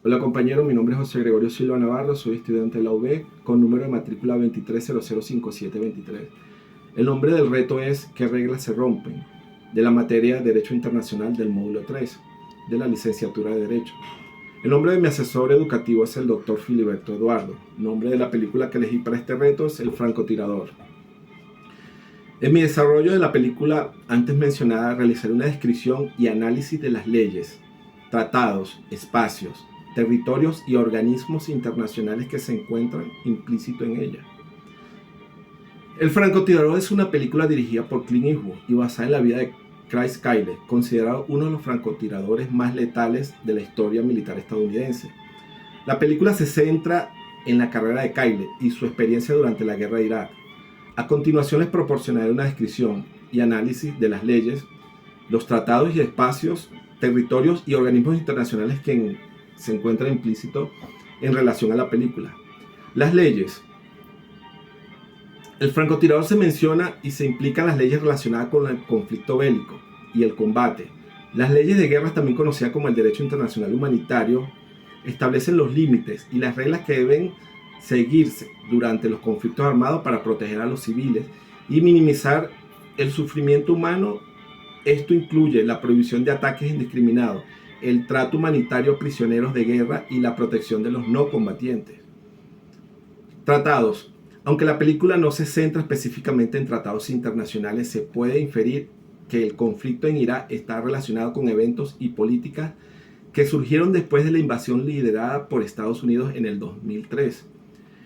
Hola compañero, mi nombre es José Gregorio Silva Navarro, soy estudiante de la UB con número de matrícula 23005723. El nombre del reto es ¿qué reglas se rompen? De la materia de Derecho Internacional del módulo 3 de la licenciatura de Derecho. El nombre de mi asesor educativo es el Dr. Filiberto Eduardo. El nombre de la película que elegí para este reto es El francotirador. En mi desarrollo de la película antes mencionada, realizaré una descripción y análisis de las leyes, tratados, espacios, territorios y organismos internacionales que se encuentran implícitos en ella. El francotirador es una película dirigida por Clint Eastwood y basada en la vida de Chris Kyle, considerado uno de los francotiradores más letales de la historia militar estadounidense. La película se centra en la carrera de Kyle y su experiencia durante la guerra de Irak. A continuación les proporcionaré una descripción y análisis de las leyes, los tratados y espacios, territorios y organismos internacionales que se encuentran implícitos en relación a la película. Las leyes. El francotirador se menciona y se implican las leyes relacionadas con el conflicto bélico y el combate. Las leyes de guerra, también conocidas como el derecho internacional humanitario, establecen los límites y las reglas que deben seguirse durante los conflictos armados para proteger a los civiles y minimizar el sufrimiento humano. Esto incluye la prohibición de ataques indiscriminados, el trato humanitario a prisioneros de guerra y la protección de los no combatientes. Tratados. Aunque la película no se centra específicamente en tratados internacionales, se puede inferir que el conflicto en Irak está relacionado con eventos y políticas que surgieron después de la invasión liderada por Estados Unidos en el 2003.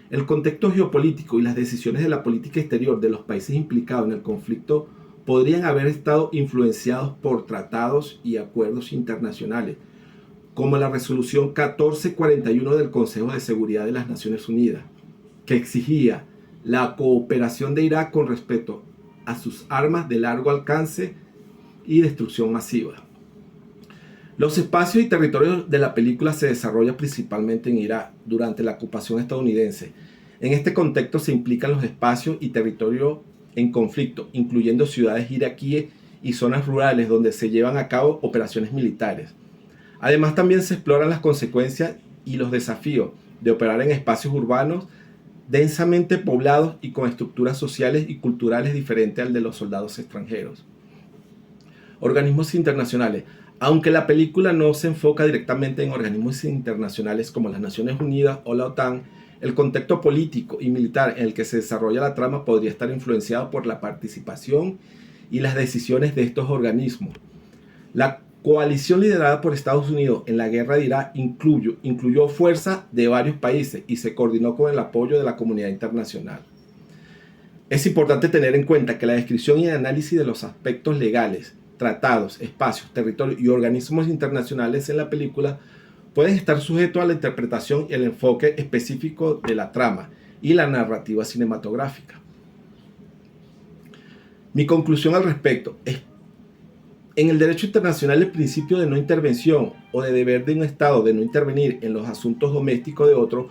El contexto geopolítico y las decisiones de la política exterior de los países implicados en el conflicto podrían haber estado influenciados por tratados y acuerdos internacionales, como la resolución 1441 del Consejo de Seguridad de las Naciones Unidas, que exigía la cooperación de Irak con respecto a sus armas de largo alcance y destrucción masiva. Los espacios y territorios de la película se desarrollan principalmente en Irak durante la ocupación estadounidense. En este contexto se implican los espacios y territorios en conflicto, incluyendo ciudades iraquíes y zonas rurales donde se llevan a cabo operaciones militares. Además, también se exploran las consecuencias y los desafíos de operar en espacios urbanos densamente poblados y con estructuras sociales y culturales diferentes al de los soldados extranjeros. Organismos internacionales. Aunque la película no se enfoca directamente en organismos internacionales como las Naciones Unidas o la OTAN, el contexto político y militar en el que se desarrolla la trama podría estar influenciado por la participación y las decisiones de estos organismos. La coalición liderada por Estados Unidos en la guerra de Irak incluyó fuerzas de varios países y se coordinó con el apoyo de la comunidad internacional. Es importante tener en cuenta que la descripción y el análisis de los aspectos legales, tratados, espacios, territorios y organismos internacionales en la película pueden estar sujetos a la interpretación y el enfoque específico de la trama y la narrativa cinematográfica. Mi conclusión al respecto es: en el derecho internacional, el principio de no intervención o de deber de un Estado de no intervenir en los asuntos domésticos de otro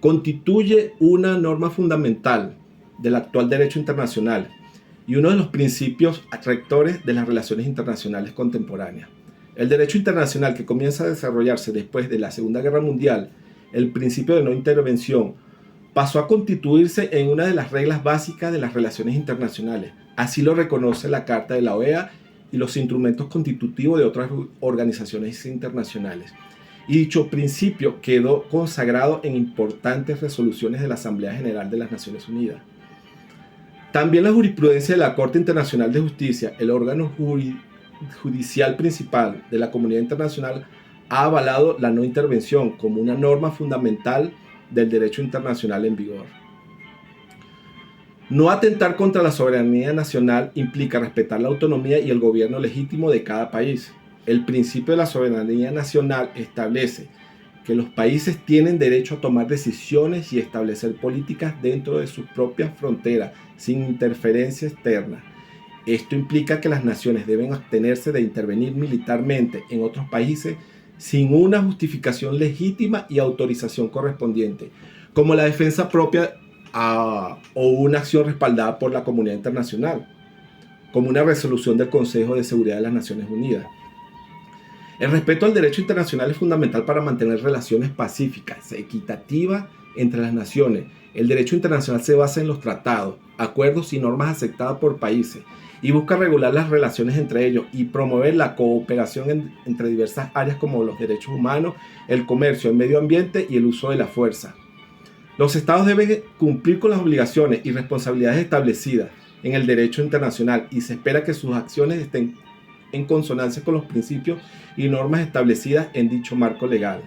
constituye una norma fundamental del actual derecho internacional y uno de los principios rectores de las relaciones internacionales contemporáneas. El derecho internacional, que comienza a desarrollarse después de la Segunda Guerra Mundial, el principio de no intervención, pasó a constituirse en una de las reglas básicas de las relaciones internacionales. Así lo reconoce la Carta de la OEA y los instrumentos constitutivos de otras organizaciones internacionales. Y dicho principio quedó consagrado en importantes resoluciones de la Asamblea General de las Naciones Unidas. También la jurisprudencia de la Corte Internacional de Justicia, el órgano judicial principal de la comunidad internacional, ha avalado la no intervención como una norma fundamental del derecho internacional en vigor. No atentar contra la soberanía nacional implica respetar la autonomía y el gobierno legítimo de cada país. El principio de la soberanía nacional establece que los países tienen derecho a tomar decisiones y establecer políticas dentro de sus propias fronteras, sin interferencia externa. Esto implica que las naciones deben abstenerse de intervenir militarmente en otros países sin una justificación legítima y autorización correspondiente, como la defensa propia o una acción respaldada por la comunidad internacional, como una resolución del Consejo de Seguridad de las Naciones Unidas. El respeto al derecho internacional es fundamental para mantener relaciones pacíficas, equitativas entre las naciones. El derecho internacional se basa en los tratados, acuerdos y normas aceptadas por países y busca regular las relaciones entre ellos y promover la cooperación entre diversas áreas como los derechos humanos, el comercio, el medio ambiente y el uso de la fuerza. Los estados deben cumplir con las obligaciones y responsabilidades establecidas en el derecho internacional y se espera que sus acciones estén en consonancia con los principios y normas establecidas en dicho marco legal.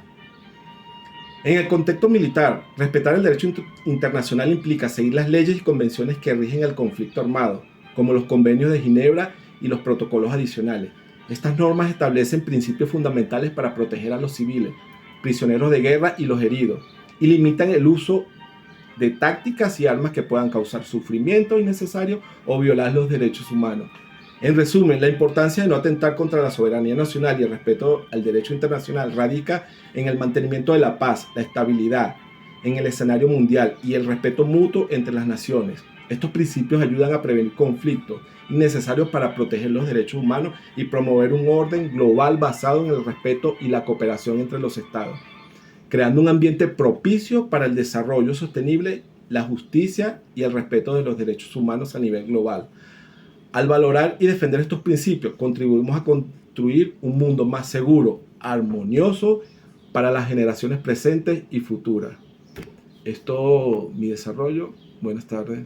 En el contexto militar, respetar el derecho internacional implica seguir las leyes y convenciones que rigen el conflicto armado, como los convenios de Ginebra y los protocolos adicionales. Estas normas establecen principios fundamentales para proteger a los civiles, prisioneros de guerra y los heridos, y limitan el uso de tácticas y armas que puedan causar sufrimiento innecesario o violar los derechos humanos. En resumen, la importancia de no atentar contra la soberanía nacional y el respeto al derecho internacional radica en el mantenimiento de la paz, la estabilidad en el escenario mundial y el respeto mutuo entre las naciones. Estos principios ayudan a prevenir conflictos innecesarios para proteger los derechos humanos y promover un orden global basado en el respeto y la cooperación entre los estados, creando un ambiente propicio para el desarrollo sostenible, la justicia y el respeto de los derechos humanos a nivel global. Al valorar y defender estos principios, contribuimos a construir un mundo más seguro, armonioso para las generaciones presentes y futuras. Es todo mi desarrollo. Buenas tardes.